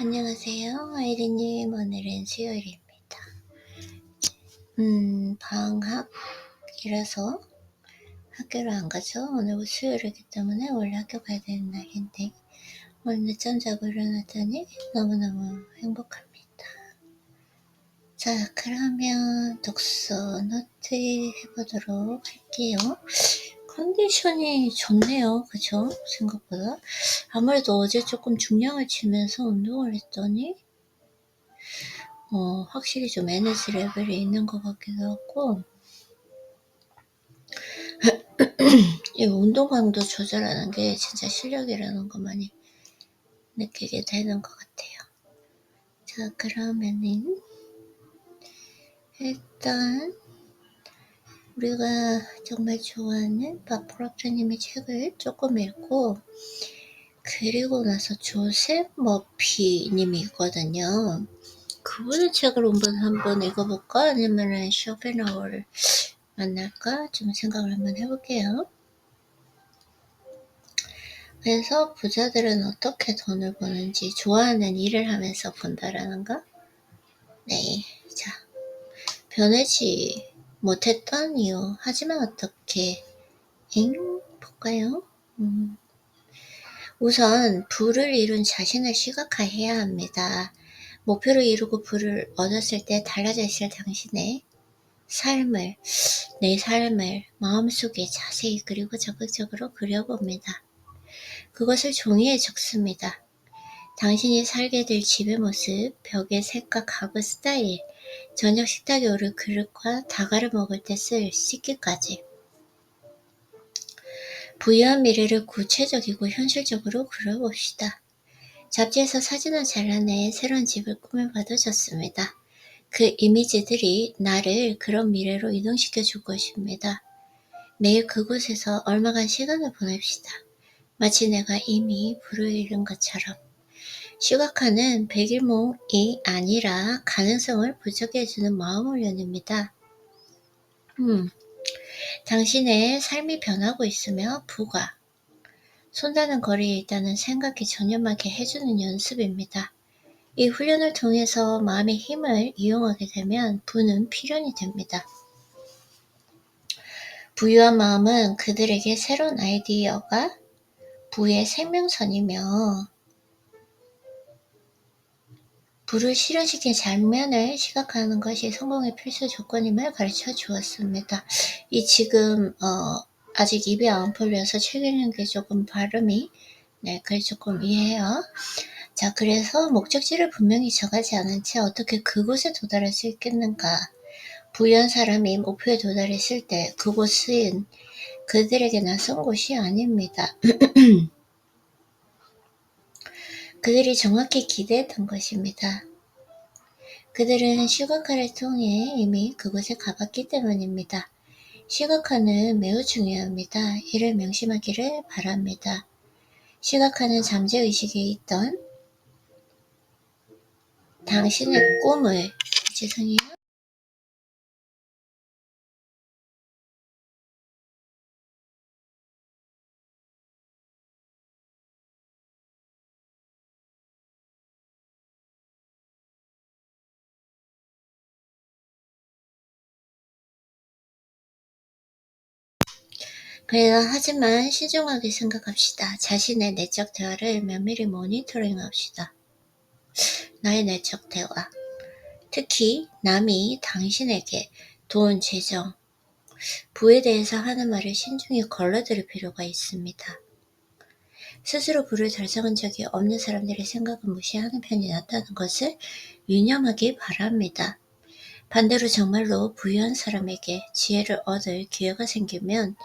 안녕하세요. 아이리님, 오늘은 수요일입니다. 방학이라서 학교를 안 가죠. 오늘 수요일이기 때문에 원래 학교 가야 되는 날인데 오늘 늦잠 자고 일어났더니 너무너무 행복합니다. 자, 그러면 독서 노트 해보도록 할게요. 컨디션이 좋네요. 그죠? 생각보다. 아무래도 어제 조금 중량을 치면서 운동을 했더니 확실히 좀 에너지 레벨이 있는 것 같기도 하고, 이 운동 강도 조절하는 게 진짜 실력이라는 거 많이 느끼게 되는 것 같아요. 자, 그러면은, 일단, 우리가 정말 좋아하는 박 프로크님의 책을 조금 읽고, 그리고 나서 조셉 머피님이 있거든요. 그분의 책을 한번 읽어볼까? 아니면은 쇼펜하우어를 만날까? 좀 생각을 한번 해볼게요. 그래서 부자들은 어떻게 돈을 버는지 좋아하는 일을 하면서 본다라는 거? 네. 자, 변하지 못했던 이유. 하지만 어떻게? 볼까요? 우선 부를 이룬 자신을 시각화해야 합니다. 목표를 이루고 부를 얻었을 때 달라져 있을 당신의 삶을, 내 삶을 마음속에 자세히 그리고 적극적으로 그려봅니다. 그것을 종이에 적습니다. 당신이 살게 될 집의 모습, 벽의 색과 가구 스타일, 저녁 식탁에 오를 그릇과 다가를 먹을 때 쓸 씻기까지. 부유한 미래를 구체적이고 현실적으로 그려봅시다. 잡지에서 사진을 잘라내 새로운 집을 꾸며봐도 좋습니다. 그 이미지들이 나를 그런 미래로 이동시켜 줄 것입니다. 매일 그곳에서 얼마간 시간을 보냅시다. 마치 내가 이미 부를 잃은 것처럼. 시각화는 백일몽이 아니라 가능성을 부족해주는 마음훈련입니다. 당신의 삶이 변하고 있으며 부가 손닿는 거리에 있다는 생각이 전념하게 해주는 연습입니다. 이 훈련을 통해서 마음의 힘을 이용하게 되면 부는 필연이 됩니다. 부유한 마음은 그들에게 새로운 아이디어가 부의 생명선이며 부를 실현시킨 장면을 시각화하는 것이 성공의 필수 조건임을 가르쳐 주었습니다. 이 지금 아직 입이 안 풀려서 책 읽는 게 조금 발음이 그걸 조금 이해해요. 자, 그래서 목적지를 분명히 정하지 않은 채 어떻게 그곳에 도달할 수 있겠는가? 부유한 사람이 목표에 도달했을 때 그곳은 그들에게 낯선 곳이 아닙니다. 그들이 정확히 기대했던 것입니다. 그들은 시각화를 통해 이미 그곳에 가봤기 때문입니다. 시각화는 매우 중요합니다. 이를 명심하기를 바랍니다. 시각화는 잠재의식에 있던 당신의 꿈을 죄송해요. 하지만 신중하게 생각합시다. 자신의 내적 대화를 면밀히 모니터링합시다. 나의 내적 대화. 특히 남이 당신에게 돈, 재정, 부에 대해서 하는 말을 신중히 걸러들일 필요가 있습니다. 스스로 부를 달성한 적이 없는 사람들의 생각을 무시하는 편이 낫다는 것을 유념하기 바랍니다. 반대로 정말로 부유한 사람에게 지혜를 얻을 기회가 생기면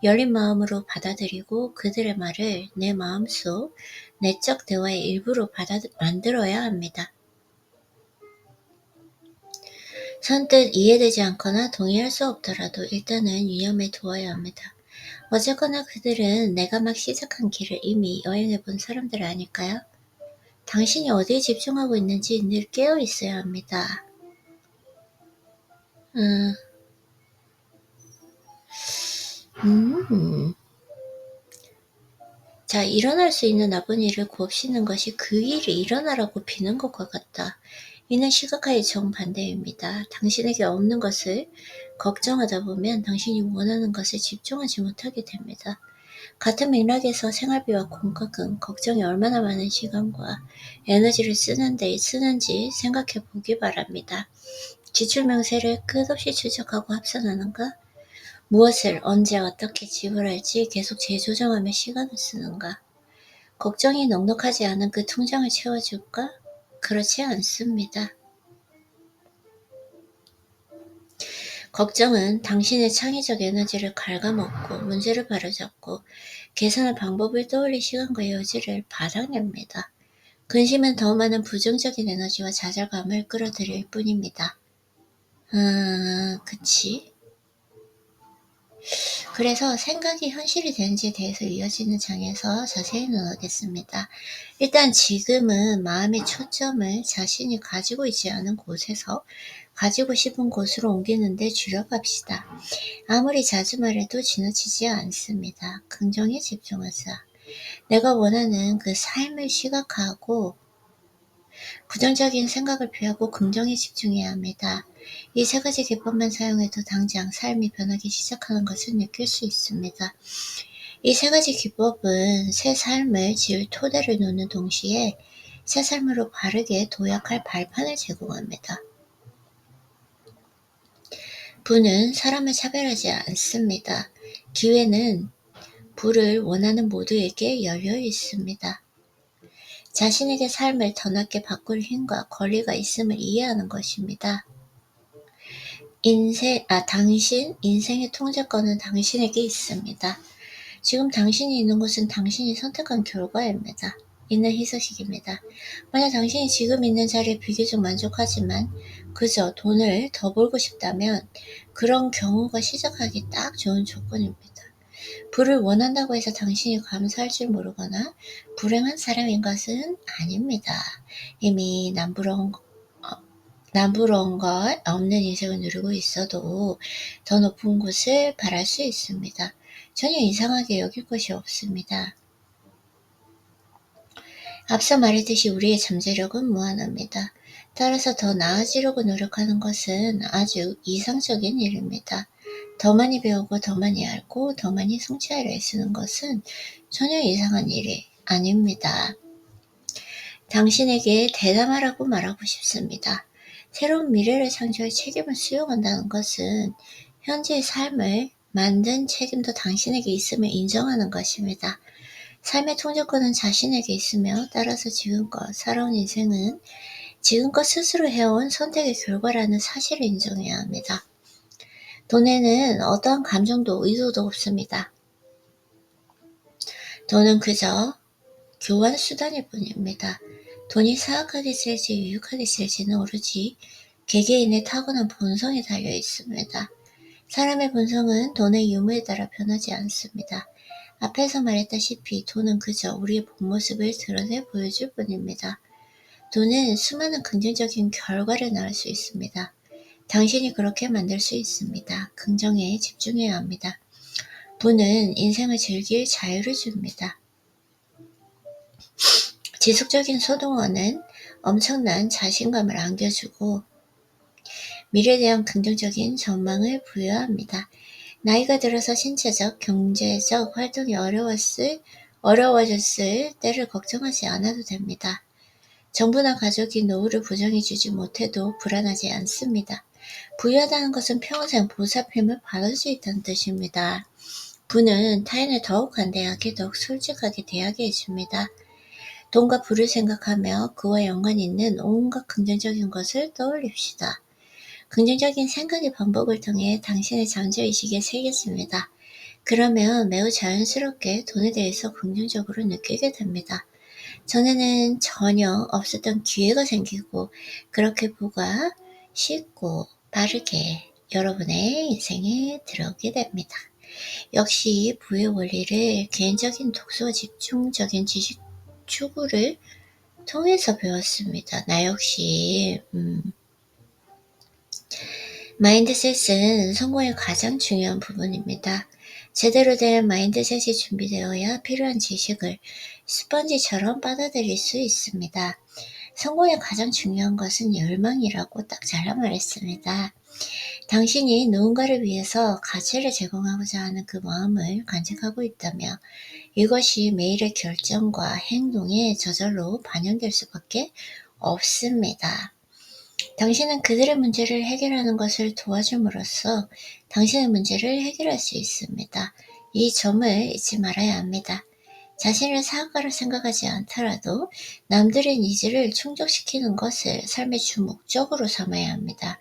열린 마음으로 받아들이고 그들의 말을 내 마음속 내적 대화의 일부로 만들어야 합니다. 선뜻 이해되지 않거나 동의할 수 없더라도 일단은 유념해 두어야 합니다. 어쨌거나 그들은 내가 막 시작한 길을 이미 여행해 본 사람들 아닐까요? 당신이 어디에 집중하고 있는지 늘 깨어 있어야 합니다. 자, 일어날 수 있는 나쁜 일을 곱씹는 것이 그 일이 일어나라고 비는 것과 같다. 이는 시각화의 정반대입니다. 당신에게 없는 것을 걱정하다 보면 당신이 원하는 것에 집중하지 못하게 됩니다. 같은 맥락에서 생활비와 공과금, 걱정이 얼마나 많은 시간과 에너지를 쓰는지 생각해 보기 바랍니다. 지출 명세를 끝없이 추적하고 합산하는가? 무엇을 언제 어떻게 지불할지 계속 재조정하며 시간을 쓰는가? 걱정이 넉넉하지 않은 그 통장을 채워줄까? 그렇지 않습니다. 걱정은 당신의 창의적 에너지를 갉아먹고 문제를 바로잡고 계산할 방법을 떠올릴 시간과 여지를 바닥냅니다. 근심은 더 많은 부정적인 에너지와 좌절감을 끌어들일 뿐입니다. 그치? 그래서 생각이 현실이 되는지에 대해서 이어지는 장에서 자세히 논하겠습니다. 일단 지금은 마음의 초점을 자신이 가지고 있지 않은 곳에서 가지고 싶은 곳으로 옮기는 데 주력합시다. 아무리 자주 말해도 지나치지 않습니다. 긍정에 집중하자. 내가 원하는 그 삶을 시각화하고 부정적인 생각을 피하고 긍정에 집중해야 합니다. 이 세 가지 기법만 사용해도 당장 삶이 변하기 시작하는 것을 느낄 수 있습니다. 이 세 가지 기법은 새 삶을 지을 토대를 놓는 동시에 새 삶으로 바르게 도약할 발판을 제공합니다. 부는 사람을 차별하지 않습니다. 기회는 부를 원하는 모두에게 열려 있습니다. 자신에게 삶을 더 낫게 바꿀 힘과 권리가 있음을 이해하는 것입니다. 당신 인생의 통제권은 당신에게 있습니다. 지금 당신이 있는 곳은 당신이 선택한 결과입니다. 있는 희소식입니다. 만약 당신이 지금 있는 자리에 비교적 만족하지만 그저 돈을 더 벌고 싶다면 그런 경우가 시작하기 딱 좋은 조건입니다. 부를 원한다고 해서 당신이 감사할 줄 모르거나 불행한 사람인 것은 아닙니다. 이미 남부러운 것 없는 인생을 누리고 있어도 더 높은 곳을 바랄 수 있습니다. 전혀 이상하게 여길 것이 없습니다. 앞서 말했듯이 우리의 잠재력은 무한합니다. 따라서 더 나아지려고 노력하는 것은 아주 이상적인 일입니다. 더 많이 배우고 더 많이 알고 더 많이 성취하려 애쓰는 것은 전혀 이상한 일이 아닙니다. 당신에게 대담하라고 말하고 싶습니다. 새로운 미래를 창조할 책임을 수용한다는 것은 현재의 삶을 만든 책임도 당신에게 있음을 인정하는 것입니다. 삶의 통제권은 자신에게 있으며 따라서 지금껏 살아온 인생은 지금껏 스스로 해온 선택의 결과라는 사실을 인정해야 합니다. 돈에는 어떠한 감정도 의도도 없습니다. 돈은 그저 교환 수단일 뿐입니다. 돈이 사악하게 쓸지 유익하게 쓸지는 오로지 개개인의 타고난 본성에 달려 있습니다. 사람의 본성은 돈의 유무에 따라 변하지 않습니다. 앞에서 말했다시피 돈은 그저 우리의 본 모습을 드러내 보여줄 뿐입니다. 돈은 수많은 긍정적인 결과를 낳을 수 있습니다. 당신이 그렇게 만들 수 있습니다. 긍정에 집중해야 합니다. 부는 인생을 즐길 자유를 줍니다. 지속적인 소동원은 엄청난 자신감을 안겨주고 미래에 대한 긍정적인 전망을 부여합니다. 나이가 들어서 신체적, 경제적 활동이 어려워졌을 때를 걱정하지 않아도 됩니다. 정부나 가족이 노후를 보장해주지 못해도 불안하지 않습니다. 부유하다는 것은 평생 보살핌을 받을 수 있다는 뜻입니다. 부는 타인을 더욱 관대하게, 더욱 솔직하게 대하게 해줍니다. 돈과 부를 생각하며 그와 연관 있는 온갖 긍정적인 것을 떠올립시다. 긍정적인 생각의 반복을 통해 당신의 잠재의식에 새겼습니다. 그러면 매우 자연스럽게 돈에 대해서 긍정적으로 느끼게 됩니다. 전에는 전혀 없었던 기회가 생기고 그렇게 부가 쉽고 빠르게 여러분의 인생에 들어오게 됩니다. 역시 부의 원리를 개인적인 독서와 집중적인 지식 추구를 통해서 배웠습니다. 나 역시 마인드셋은 성공의 가장 중요한 부분입니다. 제대로 된 마인드셋이 준비되어야 필요한 지식을 스펀지처럼 빨아들일 수 있습니다. 성공의 가장 중요한 것은 열망이라고 딱 잘라 말했습니다. 당신이 누군가를 위해서 가치를 제공하고자 하는 그 마음을 간직하고 있다며 이것이 매일의 결정과 행동에 저절로 반영될 수밖에 없습니다. 당신은 그들의 문제를 해결하는 것을 도와줌으로써 당신의 문제를 해결할 수 있습니다. 이 점을 잊지 말아야 합니다. 자신을 사악가로 생각하지 않더라도 남들의 니즈를 충족시키는 것을 삶의 주 목적으로 삼아야 합니다.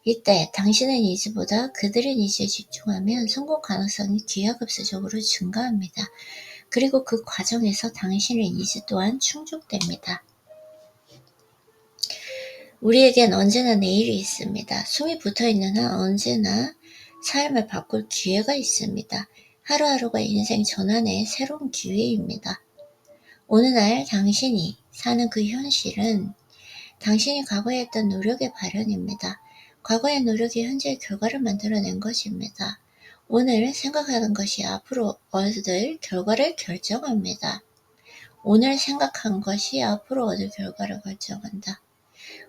이때 당신의 니즈보다 그들의 니즈에 집중하면 성공 가능성이 기하급수적으로 증가합니다. 그리고 그 과정에서 당신의 니즈 또한 충족됩니다. 우리에겐 언제나 내일이 있습니다. 숨이 붙어있는 한 언제나 삶을 바꿀 기회가 있습니다. 하루하루가 인생 전환의 새로운 기회입니다. 어느 날 당신이 사는 그 현실은 당신이 과거에 했던 노력의 발현입니다. 과거의 노력이 현재의 결과를 만들어낸 것입니다. 오늘 생각하는 것이 앞으로 얻을 결과를 결정합니다. 오늘 생각한 것이 앞으로 얻을 결과를 결정한다.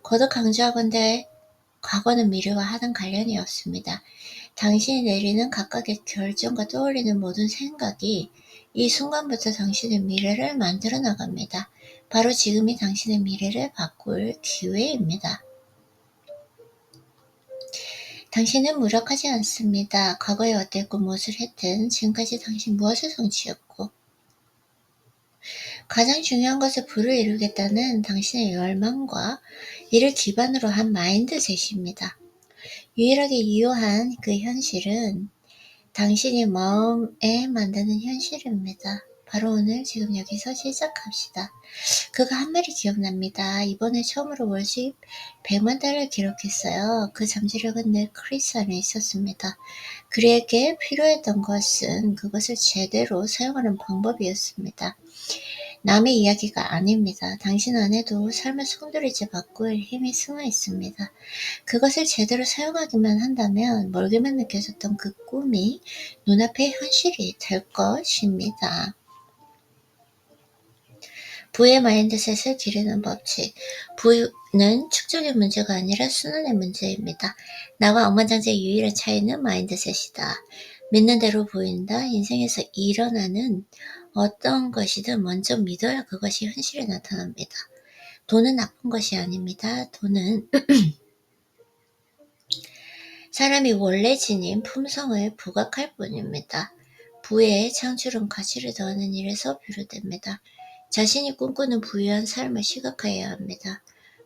거듭 강조하건대 과거는 미래와 하등 관련이 없습니다. 당신이 내리는 각각의 결정과 떠올리는 모든 생각이 이 순간부터 당신의 미래를 만들어 나갑니다. 바로 지금이 당신의 미래를 바꿀 기회입니다. 당신은 무력하지 않습니다. 과거에 어땠고 무엇을 했든 지금까지 당신 무엇을 성취했고 가장 중요한 것을 불을 이루겠다는 당신의 열망과 이를 기반으로 한 마인드셋입니다. 유일하게 유효한 그 현실은 당신이 마음에 만드는 현실입니다. 바로 오늘 지금 여기서 시작합시다. 그가 한 말이 기억납니다. 이번에 처음으로 월수입 100만 달러를 기록했어요. 그 잠재력은 늘 크리스 안에 있었습니다. 그에게 필요했던 것은 그것을 제대로 사용하는 방법이었습니다. 남의 이야기가 아닙니다. 당신 안에도 삶을 송두리째 바꿀 힘이 숨어 있습니다. 그것을 제대로 사용하기만 한다면 멀게만 느껴졌던 그 꿈이 눈앞의 현실이 될 것입니다. 부의 마인드셋을 기르는 법칙. 부는 축적의 문제가 아니라 순환의 문제입니다. 나와 억만장자의 유일한 차이는 마인드셋이다. 믿는 대로 보인다. 인생에서 일어나는 어떤 것이든 먼저 믿어야 그것이 현실에 나타납니다. 돈은 나쁜 것이 아닙니다. 돈은 사람이 원래 지닌 품성을 부각할 뿐입니다. 부의 창출은 가치를 더하는 일에서 비롯됩니다. 자신이 꿈꾸는 부유한 삶을 시각화해야 합니다.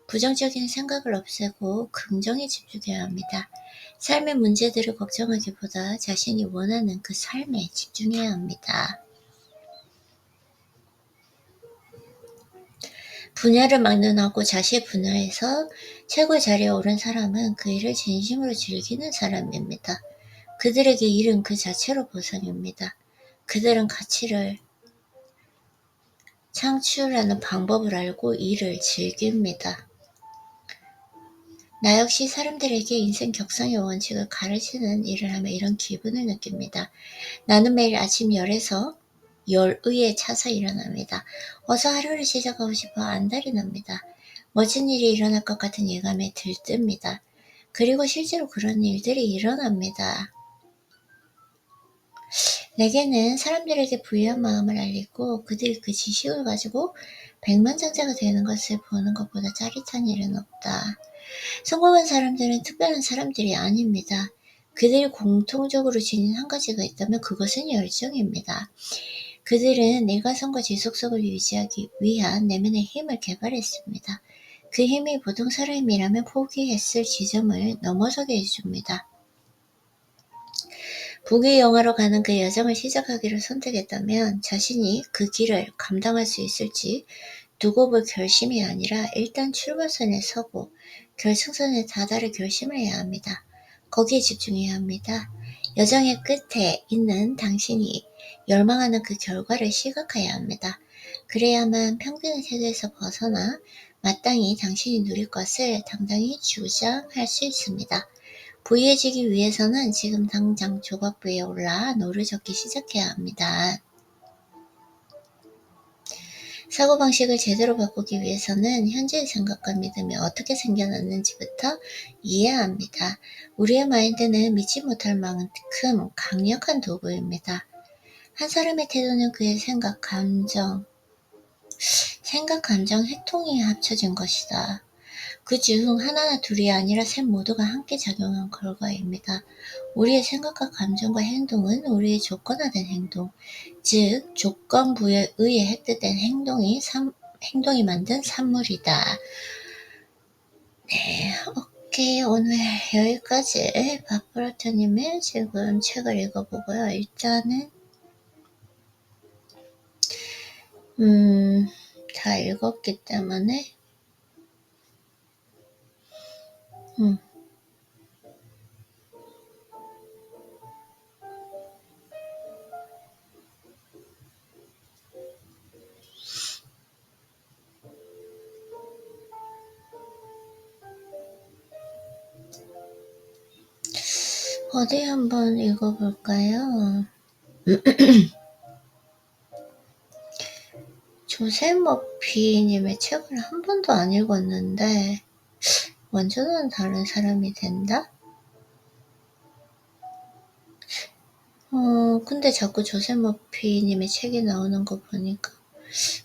부정적인 생각을 없애고 긍정에 집중해야 합니다. 삶의 문제들을 걱정하기보다 자신이 원하는 그 삶에 집중해야 합니다. 분야를 막론하고 자신의 분야에서 최고의 자리에 오른 사람은 그 일을 진심으로 즐기는 사람입니다. 그들에게 일은 그 자체로 보상입니다. 그들은 가치를 창출하는 방법을 알고 일을 즐깁니다. 나 역시 사람들에게 인생 격상의 원칙을 가르치는 일을 하며 이런 기분을 느낍니다. 나는 매일 아침 10에서 10의에 차서 일어납니다. 어서 하루를 시작하고 싶어 안달이 납니다. 멋진 일이 일어날 것 같은 예감에 들뜹니다. 그리고 실제로 그런 일들이 일어납니다. 내게는 사람들에게 부유한 마음을 알리고 그들이 그 지식을 가지고 백만장자가 되는 것을 보는 것보다 짜릿한 일은 없다. 성공한 사람들은 특별한 사람들이 아닙니다. 그들이 공통적으로 지닌 한 가지가 있다면 그것은 열정입니다. 그들은 일관성과 지속성을 유지하기 위한 내면의 힘을 개발했습니다. 그 힘이 보통 사람이라면 포기했을 지점을 넘어서게 해줍니다. 북의 영화로 가는 그 여정을 시작하기로 선택했다면 자신이 그 길을 감당할 수 있을지 두고 볼 결심이 아니라 일단 출발선에 서고 결승선에 다다를 결심을 해야 합니다. 거기에 집중해야 합니다. 여정의 끝에 있는 당신이 열망하는 그 결과를 시각해야 합니다. 그래야만 평균의 세대에서 벗어나 마땅히 당신이 누릴 것을 당당히 주장할 수 있습니다. 부유해지기 위해서는 지금 당장 조각부에 올라 노를 젓기 시작해야 합니다. 사고방식을 제대로 바꾸기 위해서는 현재의 생각과 믿음이 어떻게 생겨났는지부터 이해해야 합니다. 우리의 마인드는 믿지 못할 만큼 강력한 도구입니다. 한 사람의 태도는 그의 생각, 감정, 핵통이 합쳐진 것이다. 그 중 하나나 둘이 아니라 셋 모두가 함께 작용한 결과입니다. 우리의 생각과 감정과 행동은 우리의 조건화된 행동, 즉 조건부에 의해 획득된 행동이 만든 산물이다. 네, 오케이. 오늘 여기까지 바프라트님의 지금 책을 읽어보고요. 일단은 다 읽었기 때문에 어디 한번 읽어볼까요? 조세 머피님의 책을 한 번도 안 읽었는데 완전한 다른 사람이 된다? 근데 자꾸 조세 머피님의 책이 나오는 거 보니까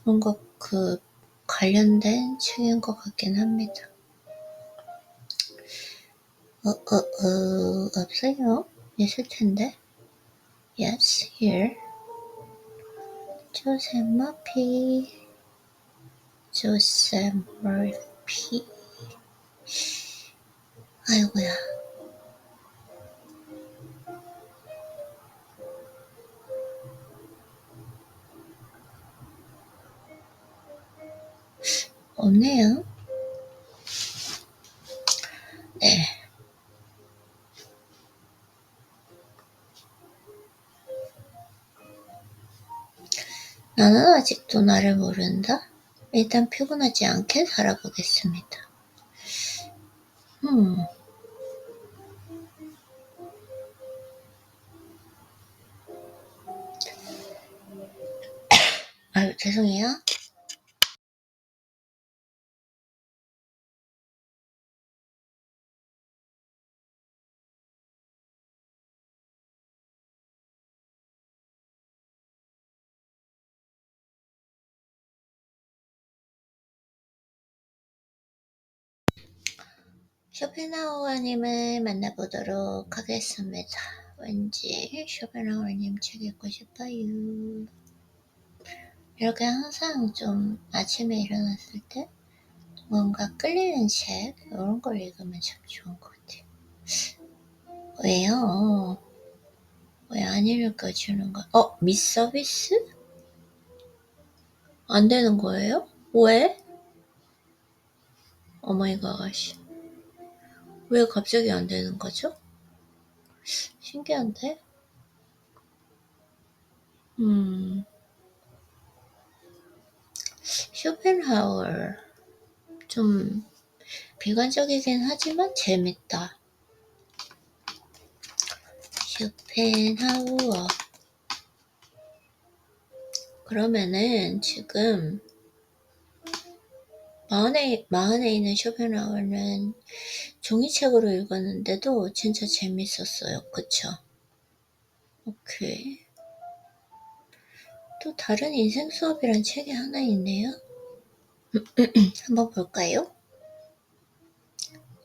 뭔가 그 관련된 책인 것 같긴 합니다. 없어요? 있을 텐데. Yes, here. 조세 머피. 아이고야. 없네요. 네. 나는 아직도 나를 모른다? 일단 피곤하지 않게 살아보겠습니다. 아유, 죄송해요. 쇼펜하우어님을 만나보도록 하겠습니다. 왠지 쇼펜하우어님 책 읽고 싶어요. 이렇게 항상 좀 아침에 일어났을 때 뭔가 끌리는 책 이런 걸 읽으면 참 좋은 것 같아요. 왜요? 왜 안 읽어주는 거야? 미서비스? 안 되는 거예요? 왜? 오마이갓. 왜 갑자기 안 되는 거죠? 신기한데? 쇼펜하우어 좀 비관적이긴 하지만 재밌다. 쇼펜하우어. 그러면은 지금 마흔에 있는 쇼펜하우어는 종이책으로 읽었는데도 진짜 재밌었어요. 그쵸? 오케이. 또 다른 인생 수업이란 책이 하나 있네요. 한번 볼까요?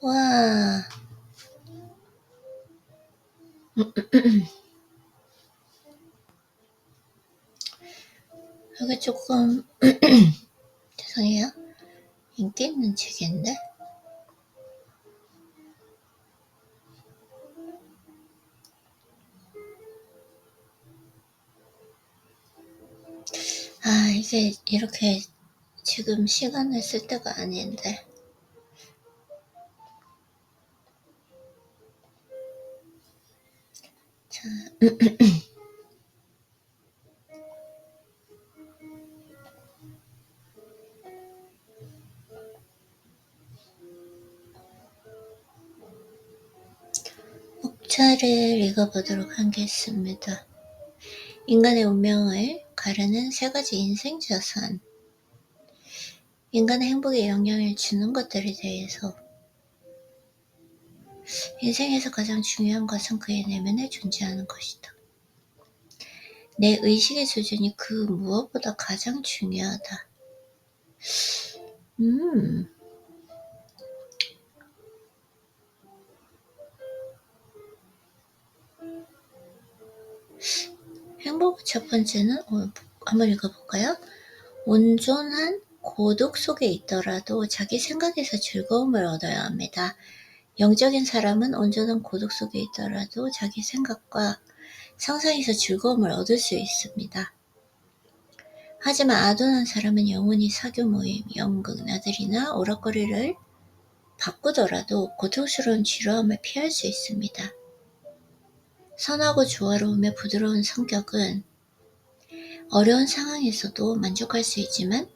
와. 이게 조금 죄송해요. 인기 있는 책인데? 이게 이렇게 지금 시간을 쓸 때가 아닌데. 자, 차를 읽어보도록 하겠습니다. 인간의 운명을 가르는 3가지 인생 자산. 인간의 행복에 영향을 주는 것들에 대해서. 인생에서 가장 중요한 것은 그의 내면에 존재하는 것이다. 내 의식의 수준이 그 무엇보다 가장 중요하다. 행복의 첫 번째는 한번 읽어볼까요? 온전한 고독 속에 있더라도 자기 생각에서 즐거움을 얻어야 합니다. 영적인 사람은 온전한 고독 속에 있더라도 자기 생각과 상상에서 즐거움을 얻을 수 있습니다. 하지만 아둔한 사람은 영원히 사교 모임, 연극, 나들이나 오락거리를 바꾸더라도 고통스러운 지루함을 피할 수 있습니다. 선하고 조화로우며 부드러운 성격은 어려운 상황에서도 만족할 수 있지만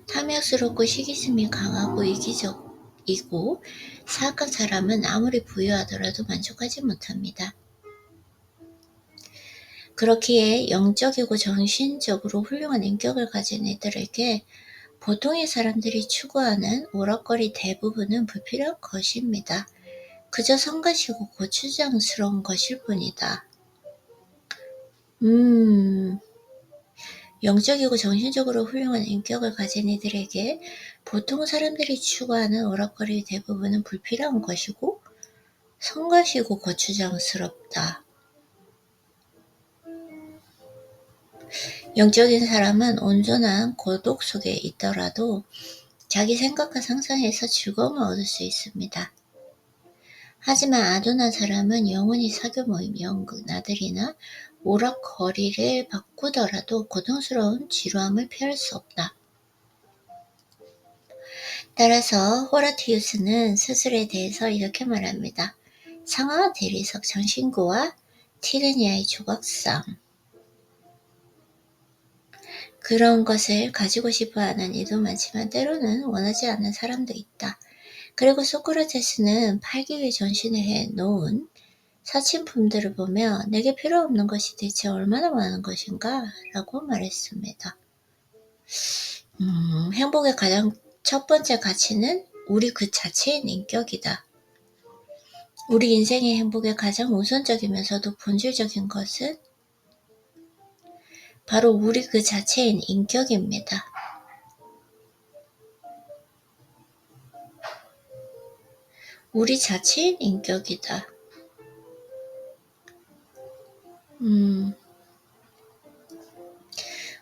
탐욕스럽고 시기심이 강하고 이기적이고 사악한 사람은 아무리 부유하더라도 만족하지 못합니다. 그렇기에 영적이고 정신적으로 훌륭한 인격을 가진 이들에게 보통의 사람들이 추구하는 오락거리 대부분은 불필요한 것입니다. 그저 성가시고 고추장스러운 것일 뿐이다. 영적이고 정신적으로 훌륭한 인격을 가진 이들에게 보통 사람들이 추구하는 오락거리 대부분은 불필요한 것이고 성가시고 고추장스럽다. 영적인 사람은 온전한 고독 속에 있더라도 자기 생각과 상상에서 즐거움을 얻을 수 있습니다. 하지만 아둔한 사람은 영원히 사교 모임, 연극, 나들이나 오락거리를 바꾸더라도 고통스러운 지루함을 피할 수 없다. 따라서 호라티우스는 스스로에 대해서 이렇게 말합니다. 상하 대리석 장신구와 티레니아의 조각상. 그런 것을 가지고 싶어하는 이도 많지만 때로는 원하지 않는 사람도 있다. 그리고 소크라테스는 팔기 위해 전신을 해놓은 사칭품들을 보며 내게 필요 없는 것이 대체 얼마나 많은 것인가? 라고 말했습니다. 행복의 가장 첫 번째 가치는 우리 그 자체인 인격이다. 우리 인생의 행복의 가장 우선적이면서도 본질적인 것은 바로 우리 그 자체인 인격입니다. 우리 자체인 인격이다.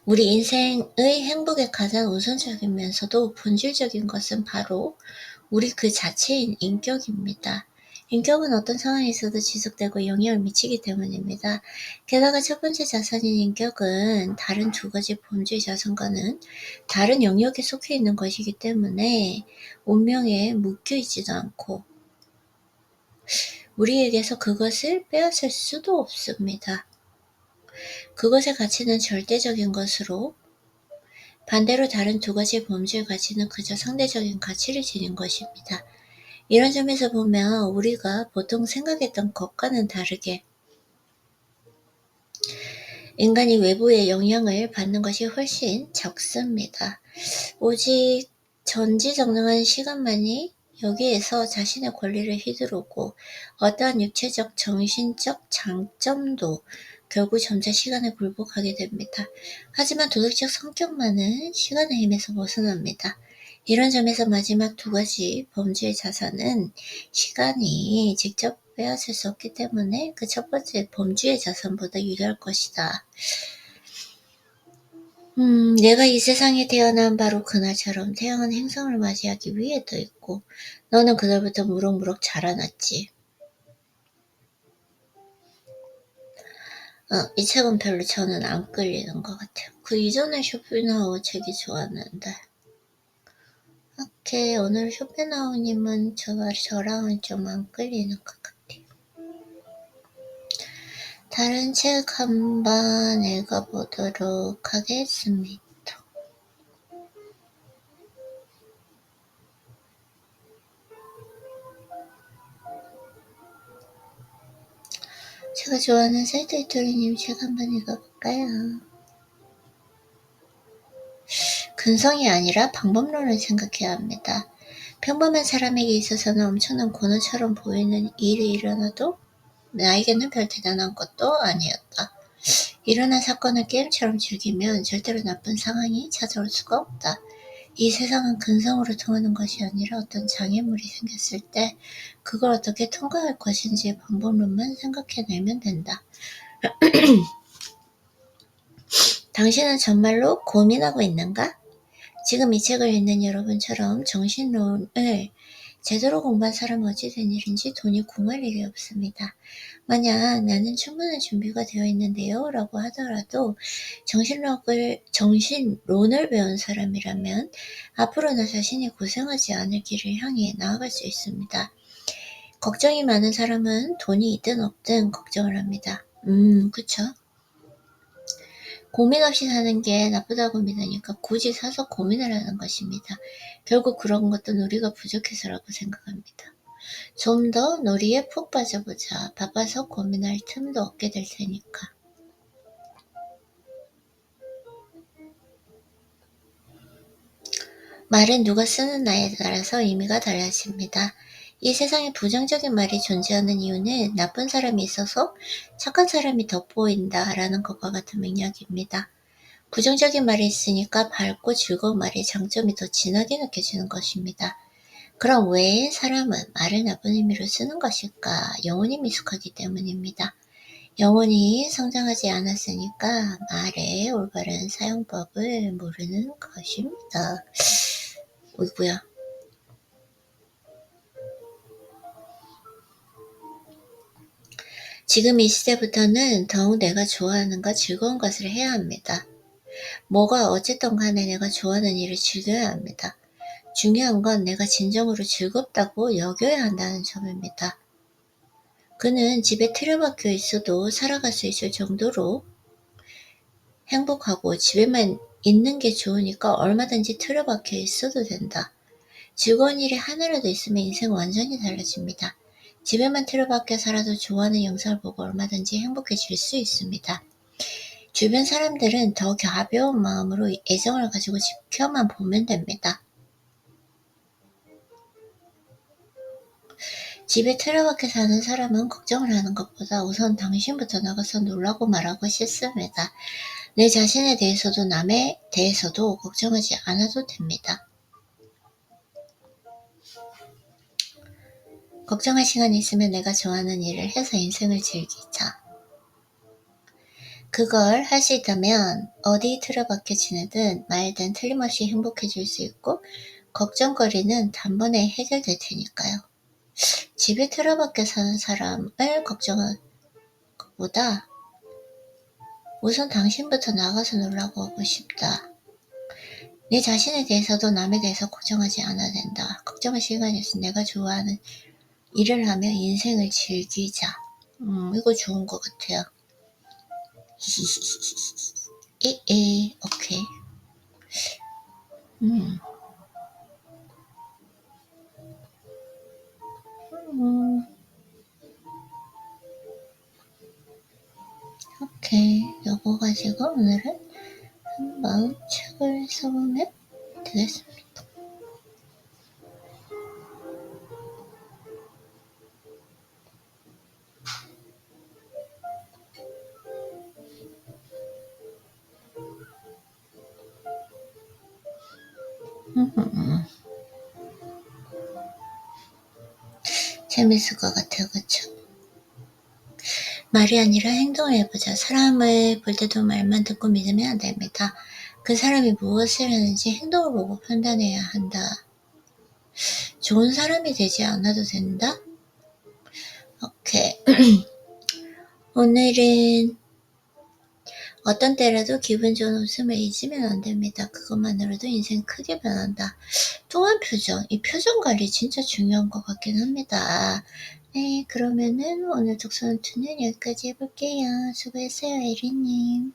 우리 인생의 행복의 가장 우선적이면서도 본질적인 것은 바로 우리 그 자체인 인격입니다. 인격은 어떤 상황에서도 지속되고 영향을 미치기 때문입니다. 게다가 첫 번째 자산인 인격은 다른 2가지 본질 자산과는 다른 영역에 속해 있는 것이기 때문에 운명에 묶여 있지도 않고 우리에게서 그것을 빼앗을 수도 없습니다. 그것의 가치는 절대적인 것으로 반대로 다른 2가지 본질 가치는 그저 상대적인 가치를 지닌 것입니다. 이런 점에서 보면 우리가 보통 생각했던 것과는 다르게 인간이 외부의 영향을 받는 것이 훨씬 적습니다. 오직 전지전능한 시간만이 여기에서 자신의 권리를 휘두르고 어떠한 육체적, 정신적 장점도 결국 점차 시간에 굴복하게 됩니다. 하지만 도덕적 성격만은 시간의 힘에서 벗어납니다. 이런 점에서 마지막 2가지 범죄의 자산은 시간이 직접 빼앗을 수 없기 때문에 그 첫 번째 범죄의 자산보다 유리할 것이다. 내가 이 세상에 태어난 바로 그날처럼 태양은 행성을 맞이하기 위해 떠 있고 너는 그날부터 무럭무럭 자라났지. 이 책은 별로 저는 안 끌리는 것 같아요. 그 이전에 쇼펜하우어 책이 좋았는데. 오케이, 오늘 쇼펜하우어님은 저랑은 좀 안 끌리는 것 같아요. 다른 책 한번 읽어보도록 하겠습니다. 내가 좋아하는 살토이토리님 책 한번 읽어볼까요? 근성이 아니라 방법론을 생각해야 합니다. 평범한 사람에게 있어서는 엄청난 고난처럼 보이는 일이 일어나도 나에게는 별 대단한 것도 아니었다. 일어난 사건을 게임처럼 즐기면 절대로 나쁜 상황이 찾아올 수가 없다. 이 세상은 근성으로 통하는 것이 아니라 어떤 장애물이 생겼을 때 그걸 어떻게 통과할 것인지의 방법론만 생각해내면 된다. 당신은 정말로 고민하고 있는가? 지금 이 책을 읽는 여러분처럼 정신론을 제대로 공부한 사람은 어찌 된 일인지 돈이 궁할 일이 없습니다. 만약 나는 충분한 준비가 되어 있는데요 라고 하더라도 정신론을 배운 사람이라면 앞으로 나 자신이 고생하지 않을 길을 향해 나아갈 수 있습니다. 걱정이 많은 사람은 돈이 있든 없든 걱정을 합니다. 그쵸? 고민 없이 사는 게 나쁘다고 믿으니까 굳이 사서 고민을 하는 것입니다. 결국 그런 것도 놀이가 부족해서라고 생각합니다. 좀 더 놀이에 푹 빠져보자. 바빠서 고민할 틈도 없게 될 테니까. 말은 누가 쓰느냐에 따라서 의미가 달라집니다. 이 세상에 부정적인 말이 존재하는 이유는 나쁜 사람이 있어서 착한 사람이 돋보인다 라는 것과 같은 맥락입니다. 부정적인 말이 있으니까 밝고 즐거운 말의 장점이 더 진하게 느껴지는 것입니다. 그럼 왜 사람은 말을 나쁜 의미로 쓰는 것일까? 영혼이 미숙하기 때문입니다. 영혼이 성장하지 않았으니까 말의 올바른 사용법을 모르는 것입니다. 어이구야. 지금 이 시대부터는 더욱 내가 좋아하는 것, 즐거운 것을 해야 합니다. 뭐가 어쨌든 간에 내가 좋아하는 일을 즐겨야 합니다. 중요한 건 내가 진정으로 즐겁다고 여겨야 한다는 점입니다. 그는 집에 틀어박혀 있어도 살아갈 수 있을 정도로 행복하고 집에만 있는 게 좋으니까 얼마든지 틀어박혀 있어도 된다. 즐거운 일이 하나라도 있으면 인생 완전히 달라집니다. 집에만 틀어박혀 살아도 좋아하는 영상을 보고 얼마든지 행복해질 수 있습니다. 주변 사람들은 더 가벼운 마음으로 애정을 가지고 지켜만 보면 됩니다. 집에 틀어박혀 사는 사람은 걱정을 하는 것보다 우선 당신부터 나가서 놀라고 말하고 싶습니다. 내 자신에 대해서도 남에 대해서도 걱정하지 않아도 됩니다. 걱정할 시간이 있으면 내가 좋아하는 일을 해서 인생을 즐기자. 그걸 할 수 있다면 어디 틀어박혀 지내든 말든 틀림없이 행복해질 수 있고 걱정거리는 단번에 해결될 테니까요. 집에 틀어박혀 사는 사람을 걱정하는 것보다 우선 당신부터 나가서 놀라고 하고 싶다. 내 자신에 대해서도 남에 대해서 걱정하지 않아야 된다. 걱정할 시간이 있으면 내가 좋아하는 일을 하며 인생을 즐기자. 이거 좋은 것 같아요. 오케이. 오케이. 요거 가지고 오늘은 한번 책을 써보면 되겠습니다. 재밌을 것 같아요. 그쵸? 말이 아니라 행동을 해보자. 사람을 볼 때도 말만 듣고 믿으면 안 됩니다. 그 사람이 무엇을 하는지 행동을 보고 판단해야 한다. 좋은 사람이 되지 않아도 된다? 오케이. 오늘은 어떤 때라도 기분 좋은 웃음을 잊으면 안 됩니다. 그것만으로도 인생 크게 변한다. 또한 표정. 이 표정 관리 진짜 중요한 것 같긴 합니다. 네, 그러면은 오늘 독서 노트는 여기까지 해볼게요. 수고했어요, 에리님.